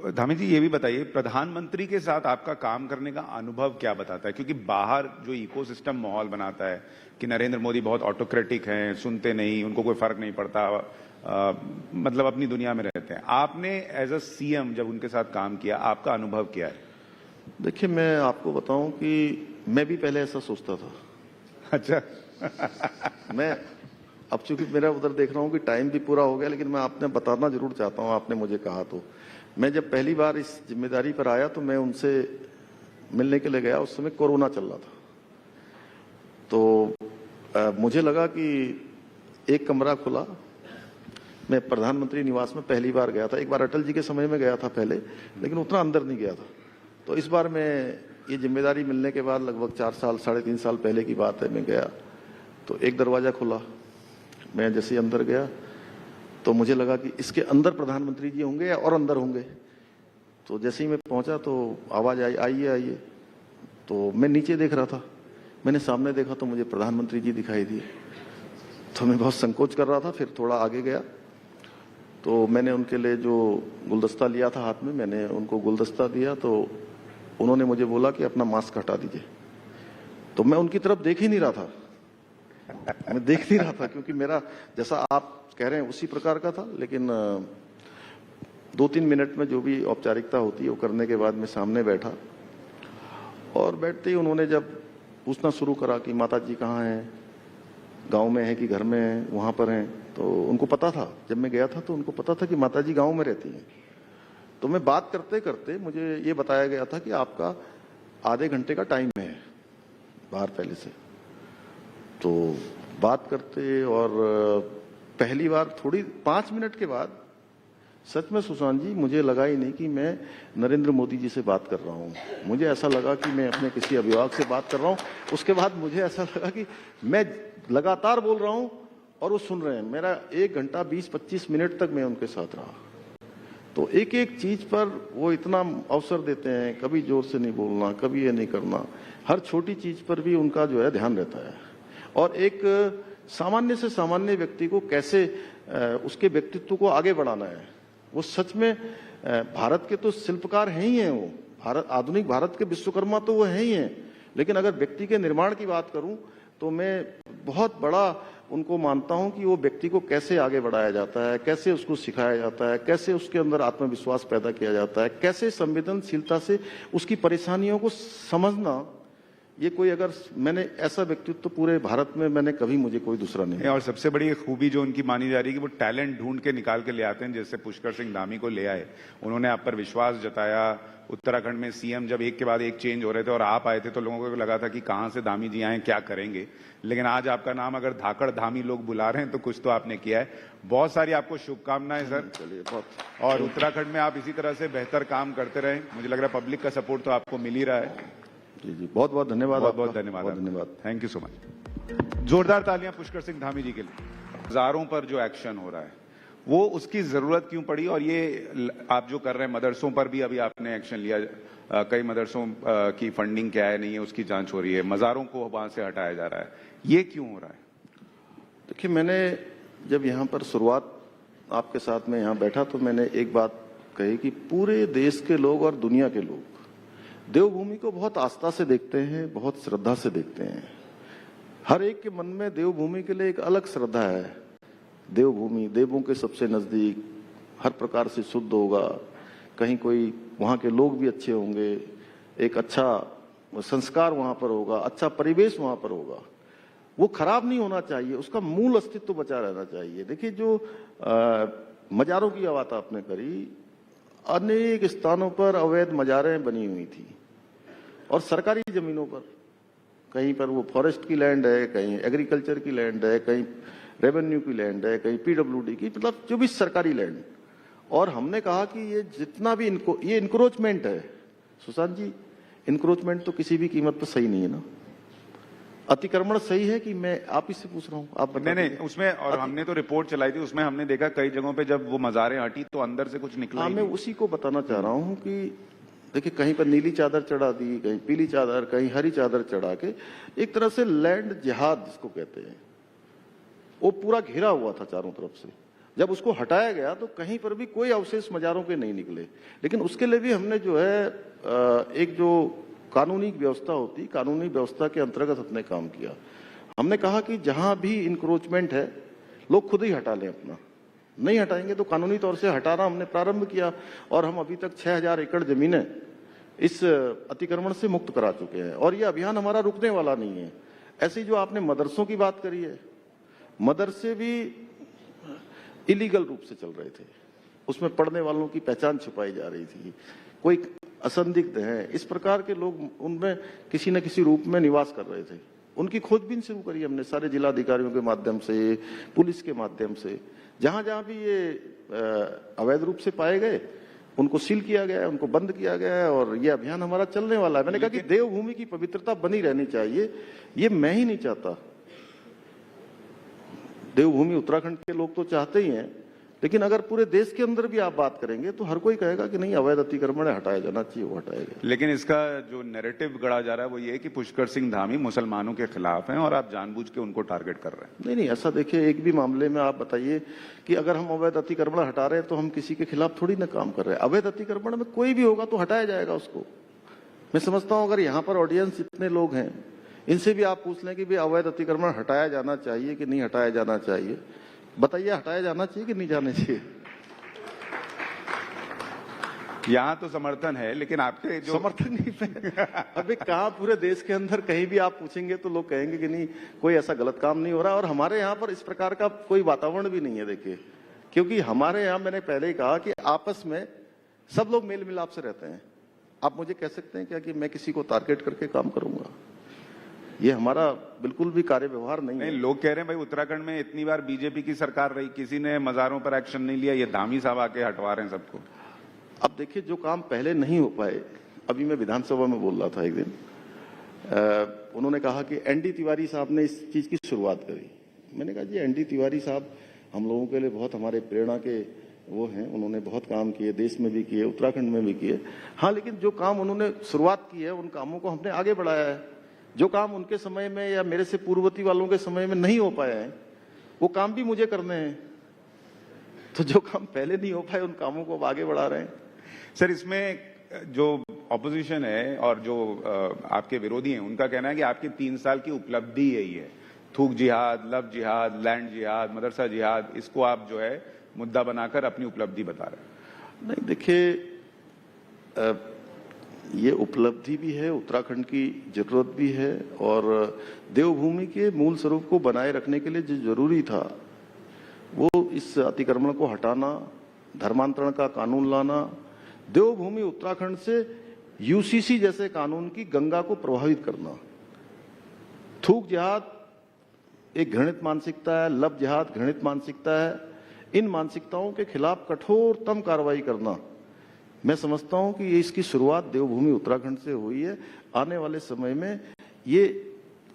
धामी जी ये भी बताइए, प्रधानमंत्री के साथ आपका काम करने का अनुभव क्या बताता है? क्योंकि बाहर जो इकोसिस्टम माहौल बनाता है कि नरेंद्र मोदी बहुत ऑटोक्रेटिक हैं, सुनते नहीं, उनको कोई फर्क नहीं पड़ता, मतलब अपनी दुनिया में रहते हैं। आपने एज अ सीएम जब उनके साथ काम किया, आपका अनुभव क्या है? देखिए, मैं आपको बताऊं कि मैं भी पहले ऐसा सोचता था। अच्छा। मैं अब चूंकि मेरा उधर देख रहा हूं कि टाइम भी पूरा हो गया, लेकिन मैं आपने बताना जरूर चाहता हूं, आपने मुझे कहा तो। मैं जब पहली बार इस जिम्मेदारी पर आया तो मैं उनसे मिलने के लिए गया, उस समय कोरोना चल रहा था। तो मुझे लगा कि एक कमरा खुला। मैं प्रधानमंत्री निवास में पहली बार गया था, एक बार अटल जी के समय में गया था पहले, लेकिन उतना अंदर नहीं गया था। तो इस बार मैं ये जिम्मेदारी मिलने के बाद लगभग 4 साल 3.5 साल पहले की बात है, मैं गया तो एक दरवाजा खुला। मैं जैसे अंदर गया तो मुझे लगा कि इसके अंदर प्रधानमंत्री जी होंगे या और अंदर होंगे। तो जैसे ही मैं पहुंचा तो आवाज आई, आइए आइए। तो मैं नीचे देख रहा था, मैंने सामने देखा तो मुझे प्रधानमंत्री जी दिखाई दिए। तो मैं बहुत संकोच कर रहा था, फिर थोड़ा आगे गया तो मैंने उनके लिए जो गुलदस्ता लिया था हाथ में, मैंने उनको गुलदस्ता दिया। तो उन्होंने मुझे बोला कि अपना मास्क हटा दीजिए। तो मैं उनकी तरफ देख ही नहीं रहा था, मैं देख नहीं रहा था, क्योंकि मेरा जैसा आप कह रहे हैं उसी प्रकार का था। लेकिन 2-3 मिनट में जो भी औपचारिकता होती है वो करने के बाद मैं सामने बैठा, और बैठते ही उन्होंने जब पूछना शुरू करा कि माता जी कहाँ हैं, गांव में है कि घर में है, वहां पर हैं। तो उनको पता था, जब मैं गया था तो उनको पता था कि माता जी गांव में रहती हैं। तो मैं बात करते करते मुझे ये बताया गया था कि आपका आधे घंटे का टाइम है बाहर पहले से। तो बात करते, और पहली बार थोड़ी 5 मिनट के बाद सच में सुशांत जी मुझे लगा ही नहीं कि मैं नरेंद्र मोदी जी से बात कर रहा हूँ। मुझे ऐसा लगा कि मैं अपने किसी अभिभावक से बात कर रहा हूँ। उसके बाद मुझे ऐसा लगा कि मैं लगातार बोल रहा हूँ और वो सुन रहे हैं। मेरा 1 घंटा 20-25 मिनट तक मैं उनके साथ रहा। तो एक एक चीज पर वो इतना अवसर देते हैं, कभी जोर से नहीं बोलना, कभी ये नहीं करना, हर छोटी चीज पर भी उनका जो है ध्यान रहता है। और एक सामान्य से सामान्य व्यक्ति को कैसे उसके व्यक्तित्व को आगे बढ़ाना है, वो सच में भारत के तो शिल्पकार हैं ही हैं। वो भारत, आधुनिक भारत के विश्वकर्मा तो वो हैं ही हैं। लेकिन अगर व्यक्ति के निर्माण की बात करूं तो मैं बहुत बड़ा उनको मानता हूं कि वो व्यक्ति को कैसे आगे बढ़ाया जाता है, कैसे उसको सिखाया जाता है, कैसे उसके अंदर आत्मविश्वास पैदा किया जाता है, कैसे संवेदनशीलता से उसकी परेशानियों को समझना। ये कोई, अगर मैंने ऐसा व्यक्तित्व तो पूरे भारत में मैंने कभी, मुझे कोई दूसरा नहीं। और सबसे बड़ी खूबी जो उनकी मानी जा रही है कि वो टैलेंट ढूंढ के निकाल के ले आते हैं, जैसे पुष्कर सिंह धामी को ले आए, उन्होंने आप पर विश्वास जताया। उत्तराखंड में सीएम जब एक के बाद एक चेंज हो रहे थे और आप आए थे तो लोगों को लगा था कि कहां से धामी जी आए, क्या करेंगे। लेकिन आज आपका नाम अगर धाकड़ धामी लोग बुला रहे हैं तो कुछ तो आपने किया है। बहुत सारी आपको शुभकामनाएं सर। चलिए, बहुत। और उत्तराखंड में आप इसी तरह से बेहतर काम करते रहे। मुझे लग रहा है पब्लिक का सपोर्ट तो आपको मिल ही रहा है। जी जी, बहुत बहुत धन्यवाद। बहुत बहुत धन्यवाद। धन्यवाद। Thank you so much. जोरदार तालियां पुष्कर सिंह धामी जी के लिए। हजारों पर जो एक्शन हो रहा है वो उसकी जरूरत क्यों पड़ी, और ये आप जो कर रहे हैं मदरसों पर भी अभी आपने एक्शन लिया, कई मदरसों की फंडिंग क्या है नहीं है उसकी जांच हो रही है, मजारों को वहां से हटाया जा रहा है, ये क्यों हो रहा है? देखिए, मैंने जब यहाँ पर शुरुआत आपके साथ में यहाँ बैठा तो मैंने एक बात कही कि पूरे देश के लोग और दुनिया के लोग देवभूमि को बहुत आस्था से देखते हैं, बहुत श्रद्धा से देखते हैं। हर एक के मन में देवभूमि के लिए एक अलग श्रद्धा है। देवभूमि देवों के सबसे नजदीक, हर प्रकार से शुद्ध होगा, कहीं कोई, वहां के लोग भी अच्छे होंगे, एक अच्छा संस्कार वहां पर होगा, अच्छा परिवेश वहां पर होगा, वो खराब नहीं होना चाहिए, उसका मूल अस्तित्व बचा रहना चाहिए। देखिए, जो मजारों की बात आपने करी, अनेक स्थानों पर अवैध मजारें बनी हुई थी और सरकारी जमीनों पर, कहीं पर वो फॉरेस्ट की लैंड है, कहीं एग्रीकल्चर की लैंड है, कहीं रेवेन्यू की लैंड है, कहीं पीडब्ल्यूडी की, मतलब जो भी सरकारी लैंड। और हमने कहा कि ये जितना भी ये इंक्रोचमेंट है, सुशांत जी, इंक्रोचमेंट तो किसी भी कीमत पर सही नहीं है ना। अतिक्रमण सही है कि मैं आप ही से पूछ रहा हूँ, आप नहीं नहीं, उसमें और हमने तो रिपोर्ट चलाई थी, उसमें हमने देखा कई जगहों पे जब वो मजारें हटी तो अंदर से कुछ निकला। मैं उसी को बताना चाह रहा हूँ कि देखिए, कहीं पर नीली चादर चढ़ा दी, कहीं पीली चादर, कहीं हरी चादर चढ़ा के एक तरह से लैंड जिहाद जिसको कहते हैं, वो पूरा घिरा हुआ था चारों तरफ से। जब उसको हटाया गया तो कहीं पर भी कोई अवशेष मजारों के नहीं निकले। लेकिन उसके लिए भी हमने जो है एक जो कानूनी व्यवस्था होती, कानूनी व्यवस्था के अंतर्गत हमने काम किया। हमने कहा कि जहां भी इंक्रोचमेंट है लोग खुद ही हटा लें, अपना नहीं हटाएंगे तो कानूनी तौर से हटाना हमने प्रारंभ किया और हम अभी तक 6000 एकड़ जमीनें इस अतिक्रमण से मुक्त करा चुके हैं और यह अभियान हमारा रुकने वाला नहीं है। ऐसे ही जो आपने मदरसों की बात करी है, मदरसे भी इलीगल रूप से चल रहे थे, उसमें पढ़ने वालों की पहचान छुपाई जा रही थी, कोई असंदिग्ध हैं, इस प्रकार के लोग उनमें किसी न किसी रूप में निवास कर रहे थे। उनकी खोजबीन शुरू करी हमने सारे जिला अधिकारियों के माध्यम से, पुलिस के माध्यम से। जहां जहां भी ये अवैध रूप से पाए गए उनको सील किया गया है, उनको बंद किया गया है और ये अभियान हमारा चलने वाला है। मैंने कहा कि देवभूमि की पवित्रता बनी रहनी चाहिए, ये मैं ही नहीं चाहता, देवभूमि उत्तराखंड के लोग तो चाहते ही हैं, लेकिन अगर पूरे देश के अंदर भी आप बात करेंगे तो हर कोई कहेगा कि नहीं, अवैध अतिक्रमण हटाया जाना चाहिए, वो हटाएगा। लेकिन इसका जो नैरेटिव गढ़ा जा रहा है वो ये है कि पुष्कर सिंह धामी मुसलमानों के खिलाफ हैं और आप जानबूझ के उनको टारगेट कर रहे हैं। नहीं, ऐसा देखिए, एक भी मामले में आप बताइए कि अगर हम अवैध अतिक्रमण हटा रहे हैं तो हम किसी के खिलाफ थोड़ी ना काम कर रहे हैं। अवैध अतिक्रमण में कोई भी होगा तो हटाया जाएगा उसको। मैं समझता हूं अगर यहाँ पर ऑडियंस इतने लोग हैं, इनसे भी आप पूछ लें कि भाई अवैध अतिक्रमण हटाया जाना चाहिए कि नहीं हटाया जाना चाहिए, बताइए हटाया जाना चाहिए कि नहीं जाना चाहिए? यहाँ तो समर्थन है, लेकिन आपके जो समर्थन नहीं अभी कहाँ पूरे देश के अंदर कहीं भी आप पूछेंगे तो लोग कहेंगे कि नहीं, कोई ऐसा गलत काम नहीं हो रहा और हमारे यहाँ पर इस प्रकार का कोई वातावरण भी नहीं है। देखिए, क्योंकि हमारे यहाँ, मैंने पहले ही कहा कि आपस में सब लोग मेल मिलाप से रहते हैं। आप मुझे कह सकते हैं क्या कि मैं किसी को टारगेट करके काम करूंगा? ये हमारा बिल्कुल भी कार्य व्यवहार नहीं है। लोग कह रहे हैं भाई उत्तराखंड में इतनी बार बीजेपी की सरकार रही, किसी ने मजारों पर एक्शन नहीं लिया, ये धामी साहब आके हटवा रहे हैं सबको। अब देखिए, जो काम पहले नहीं हो पाए, अभी मैं विधानसभा में बोल रहा था एक दिन, उन्होंने कहा कि एनडी तिवारी साहब ने इस चीज की शुरुआत करी। मैंने कहा जी, एनडी तिवारी साहब हम लोगों के लिए बहुत हमारे प्रेरणा के वो हैं, उन्होंने बहुत काम किए, देश में भी किए, उत्तराखंड में भी किए। हाँ, लेकिन जो काम उन्होंने शुरुआत की है उन कामों को हमने आगे बढ़ाया है। जो काम उनके समय में या मेरे से पूर्ववर्ती वालों के समय में नहीं हो पाया है, वो काम भी मुझे करने हैं। तो जो काम पहले नहीं हो पाए उन कामों को अब आगे बढ़ा रहे हैं। सर, इसमें जो ऑपोजिशन है और जो आपके विरोधी हैं, उनका कहना है कि आपकी 3 साल की उपलब्धि यही है, थूक जिहाद, लव जिहाद, लैंड जिहाद, मदरसा जिहाद, इसको आप जो है मुद्दा बनाकर अपनी उपलब्धि बता रहे हैं। नहीं, देखिए, ये उपलब्धि भी है, उत्तराखंड की जरूरत भी है और देवभूमि के मूल स्वरूप को बनाए रखने के लिए जो जरूरी था वो इस अतिक्रमण को हटाना, धर्मांतरण का कानून लाना, देवभूमि उत्तराखंड से यूसीसी जैसे कानून की गंगा को प्रभावित करना। थूक जिहाद एक घृणित मानसिकता है, लव जिहाद घृणित मानसिकता है। इन मानसिकताओं के खिलाफ कठोरतम कार्रवाई करना, मैं समझता हूं कि इसकी शुरुआत देवभूमि उत्तराखंड से हुई है। आने वाले समय में ये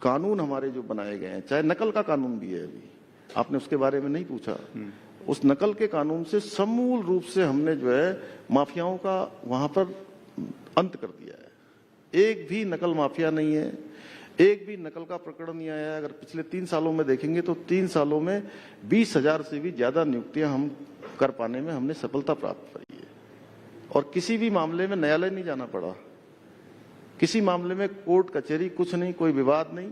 कानून हमारे जो बनाए गए हैं, चाहे नकल का कानून भी है, अभी आपने उसके बारे में नहीं पूछा, उस नकल के कानून से समूल रूप से हमने जो है माफियाओं का वहां पर अंत कर दिया है। एक भी नकल माफिया नहीं है, एक भी नकल का प्रकरण नहीं आया। अगर पिछले 3 सालों में देखेंगे तो 3 सालों में 20,000 से भी ज्यादा नियुक्तियां हम कर पाने में हमने सफलता प्राप्त की है और किसी भी मामले में न्यायालय नहीं जाना पड़ा, किसी मामले में कोर्ट कचहरी कुछ नहीं, कोई विवाद नहीं।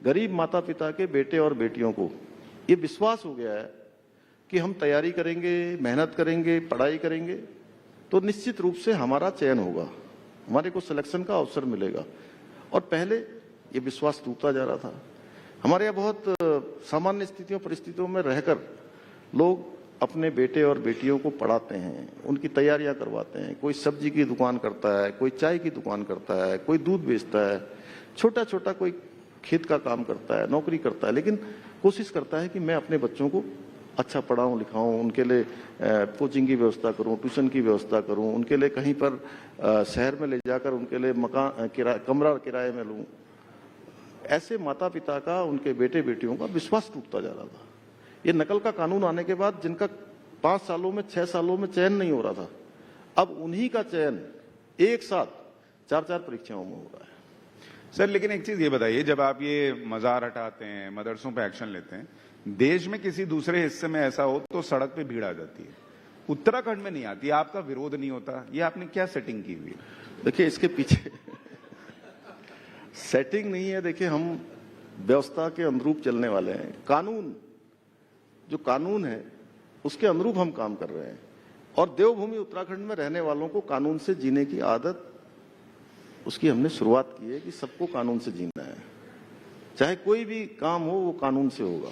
गरीब माता पिता के बेटे और बेटियों को ये विश्वास हो गया है कि हम तैयारी करेंगे, मेहनत करेंगे, पढ़ाई करेंगे तो निश्चित रूप से हमारा चयन होगा, हमारे को सिलेक्शन का अवसर मिलेगा। और पहले ये विश्वास टूटता जा रहा था। हमारे यहाँ बहुत सामान्य स्थितियों परिस्थितियों में रहकर लोग अपने बेटे और बेटियों को पढ़ाते हैं, उनकी तैयारियां करवाते हैं। कोई सब्जी की दुकान करता है, कोई चाय की दुकान करता है, कोई दूध बेचता है, छोटा छोटा कोई खेत का काम करता है, नौकरी करता है, लेकिन कोशिश करता है कि मैं अपने बच्चों को अच्छा पढ़ाऊं लिखाऊं, उनके लिए कोचिंग की व्यवस्था करूं, ट्यूशन की व्यवस्था करूं, उनके लिए कहीं पर शहर में ले जाकर उनके लिए मकान कमरा किराए में लूं। ऐसे माता पिता का उनके बेटे बेटियों का विश्वास टूटता जा रहा था। ये नकल का कानून आने के बाद जिनका 5 सालों में 6 सालों में चयन नहीं हो रहा था, अब उन्हीं का चयन एक साथ 4-4 परीक्षाओं में हो रहा है। सर लेकिन एक चीज ये बताइए, जब आप ये मजार हटाते हैं, मदरसों पे एक्शन लेते हैं, देश में किसी दूसरे हिस्से में ऐसा हो तो सड़क पे भीड़ आ जाती है, उत्तराखंड में नहीं आती, आपका विरोध नहीं होता, ये आपने क्या सेटिंग की हुई है? देखिए इसके पीछे सेटिंग नहीं है। देखिए हम व्यवस्था के अनुरूप चलने वाले हैं। कानून जो कानून है उसके अनुरूप हम काम कर रहे हैं, और देवभूमि उत्तराखंड में रहने वालों को कानून से जीने की आदत, उसकी हमने शुरुआत की है कि सबको कानून से जीना है, चाहे कोई भी काम हो वो कानून से होगा।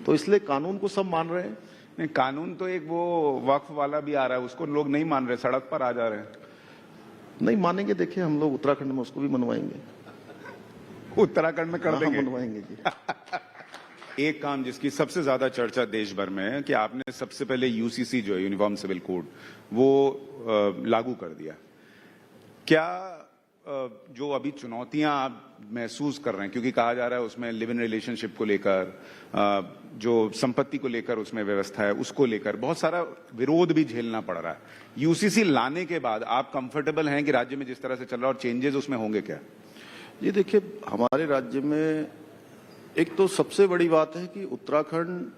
तो इसलिए कानून को सब मान रहे हैं। नहीं, कानून तो एक वो वक्फ वाला भी आ रहा है, उसको लोग नहीं मान रहे, सड़क पर आ जा रहे हैं। नहीं मानेंगे, देखिए हम लोग उत्तराखंड में उसको भी मनवाएंगे। उत्तराखंड में कर देंगे, मनवाएंगे जी। एक काम जिसकी सबसे ज्यादा चर्चा देश भर में है कि आपने सबसे पहले यूसीसी जो है, यूनिफॉर्म सिविल कोड, वो लागू कर दिया। क्या जो अभी चुनौतियां आप महसूस कर रहे हैं, क्योंकि कहा जा रहा है उसमें लिव इन रिलेशनशिप को लेकर, जो संपत्ति को लेकर उसमें व्यवस्था है उसको लेकर बहुत सारा विरोध भी झेलना पड़ रहा है, यूसीसी लाने के बाद आप कंफर्टेबल हैं कि राज्य में जिस तरह से चल रहा है, और चेंजेस उसमें होंगे क्या? ये देखिए हमारे राज्य में एक तो सबसे बड़ी बात है कि उत्तराखंड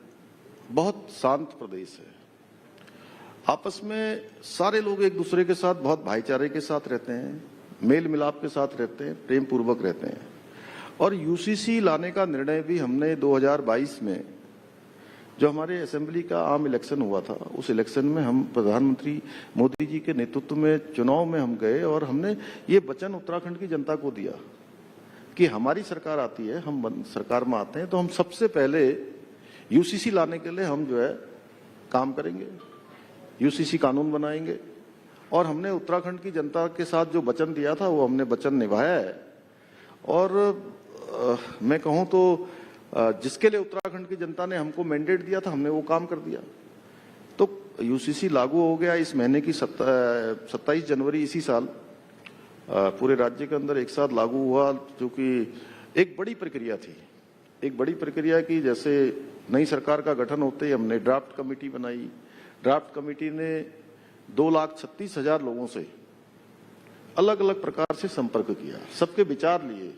बहुत शांत प्रदेश है। आपस में सारे लोग एक दूसरे के साथ बहुत भाईचारे के साथ रहते हैं, मेल मिलाप के साथ रहते हैं, प्रेम पूर्वक रहते हैं। और यूसीसी लाने का निर्णय भी हमने 2022 में, जो हमारे असेंबली का आम इलेक्शन हुआ था, उस इलेक्शन में हम प्रधानमंत्री मोदी जी के नेतृत्व में चुनाव में हम गए और हमने ये वचन उत्तराखंड की जनता को दिया कि हमारी सरकार आती है, हम सरकार में आते हैं तो हम सबसे पहले यूसीसी लाने के लिए हम जो है काम करेंगे, यूसीसी कानून बनाएंगे। और हमने उत्तराखंड की जनता के साथ जो वचन दिया था वो हमने वचन निभाया है। और मैं कहूं तो जिसके लिए उत्तराखंड की जनता ने हमको मैंडेट दिया था हमने वो काम कर दिया। तो यूसीसी लागू हो गया इस महीने की 27 जनवरी इसी साल, पूरे राज्य के अंदर एक साथ लागू हुआ, जो कि एक बड़ी प्रक्रिया थी। एक बड़ी प्रक्रिया की, जैसे नई सरकार का गठन होते ही हमने ड्राफ्ट कमेटी बनाई। ड्राफ्ट कमेटी ने 2,36,000 लोगों से अलग अलग प्रकार से संपर्क किया, सबके विचार लिए,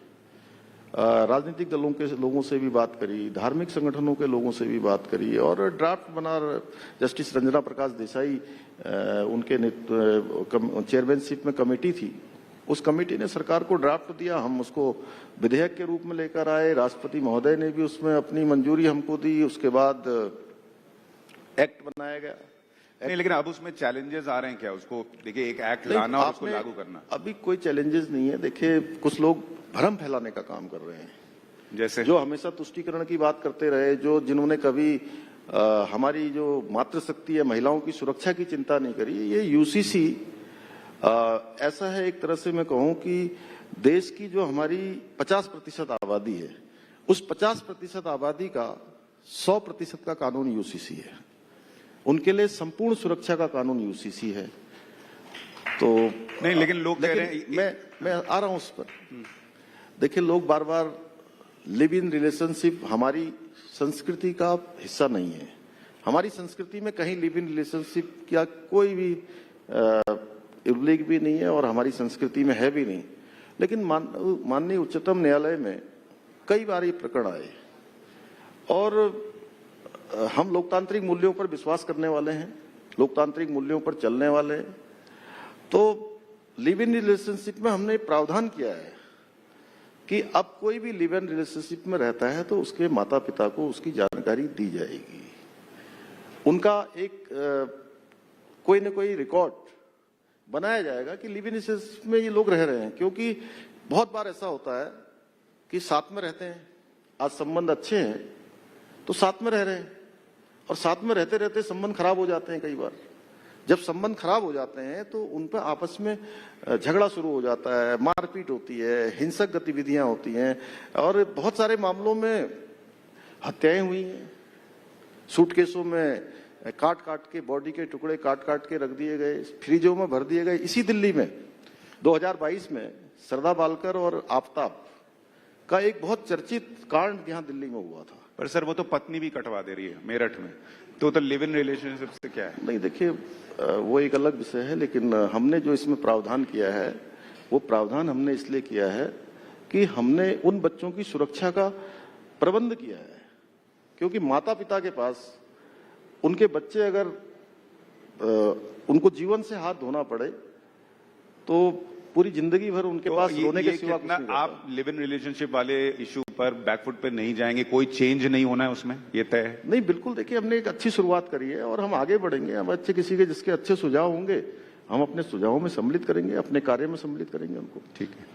राजनीतिक दलों के लोगों से भी बात करी, धार्मिक संगठनों के लोगों से भी बात करी, और ड्राफ्ट बना जस्टिस रंजना प्रकाश देसाई उनके चेयरमैनशिप में कमेटी थी, उस कमेटी ने सरकार को ड्राफ्ट दिया, हम उसको विधेयक के रूप में लेकर आए, राष्ट्रपति महोदय ने भी उसमें अपनी मंजूरी हमको दी, उसके बाद एक्ट बनाया गया। नहीं, लेकिन अब उसमें चैलेंजेस आ रहे हैं क्या? उसको देखिए, एक एक्ट लाना और उसको लागू करना। अभी कोई चैलेंजेस नहीं है। देखिए कुछ लोग भ्रम फैलाने का काम कर रहे हैं, जैसे जो हमेशा तुष्टीकरण की बात करते रहे, जिन्होंने कभी हमारी जो मातृशक्ति है, महिलाओं की सुरक्षा की चिंता नहीं करी। ये यूसीसी ऐसा है, एक तरह से मैं कहूं कि देश की जो हमारी 50% आबादी है, उस 50% आबादी का 100% का कानून यूसीसी है। उनके लिए संपूर्ण सुरक्षा का कानून यूसीसी है। तो नहीं, लेकिन लोग कह रहे हैं, मैं आ रहा हूं उस पर। देखिए लोग बार बार लिव इन रिलेशनशिप हमारी संस्कृति का हिस्सा नहीं है। हमारी संस्कृति में कहीं लिव इन रिलेशनशिप का कोई भी उल्लेख भी नहीं है, और हमारी संस्कृति में है भी नहीं। लेकिन माननीय उच्चतम न्यायालय में कई बार ये प्रकरण आए, और हम लोकतांत्रिक मूल्यों पर विश्वास करने वाले हैं, लोकतांत्रिक मूल्यों पर चलने वाले हैं। तो लिव इन रिलेशनशिप में हमने प्रावधान किया है कि अब कोई भी लिव इन रिलेशनशिप में रहता है तो उसके माता पिता को उसकी जानकारी दी जाएगी। उनका एक कोई न कोई रिकॉर्ड बनाया जाएगा कि लिव इन रिलेशनशिप में ये लोग रह रहे हैं। क्योंकि बहुत बार ऐसा होता है कि साथ में रहते हैं, आज संबंध अच्छे हैं तो साथ में रह रहे हैं, और साथ में रहते रहते संबंध खराब हो जाते हैं। कई बार जब संबंध खराब हो जाते हैं तो उन पर आपस में झगड़ा शुरू हो जाता है, मारपीट होती है, हिंसक गतिविधियां होती हैं, और बहुत सारे मामलों में हत्याएं हुई हैं। सूटकेसों में काट काट के, बॉडी के टुकड़े काट काट के रख दिए गए, फ्रीजों में भर दिए गए। इसी दिल्ली में 2022 में सरदा बालकर और आफ्ताब का एक बहुत चर्चित कांड यहाँ दिल्ली में हुआ था। पर सर वो तो पत्नी भी कटवा दे रही है मेरठ में, तो लिव इन रिलेशनशिप से क्या है? नहीं देखिए वो एक अलग विषय है, लेकिन हमने जो इसमें प्रावधान किया है वो प्रावधान हमने इसलिए किया है कि हमने उन बच्चों की सुरक्षा का प्रबंध किया है, क्योंकि माता पिता के पास उनके बच्चे अगर उनको जीवन से हाथ धोना पड़े तो पूरी जिंदगी भर उनके पास रोने के सिवा कुछ नहीं रहता। आप लिव इन रिलेशनशिप वाले इशू पर बैकफुट पे नहीं जाएंगे, कोई चेंज नहीं होना है उसमें, ये तय है? नहीं, बिल्कुल, देखिए हमने एक अच्छी शुरुआत करी है और हम आगे बढ़ेंगे। हम अच्छे किसी के जिसके अच्छे सुझाव होंगे हम अपने सुझावों में सम्मिलित करेंगे, अपने कार्य में सम्मिलित करेंगे उनको। ठीक है।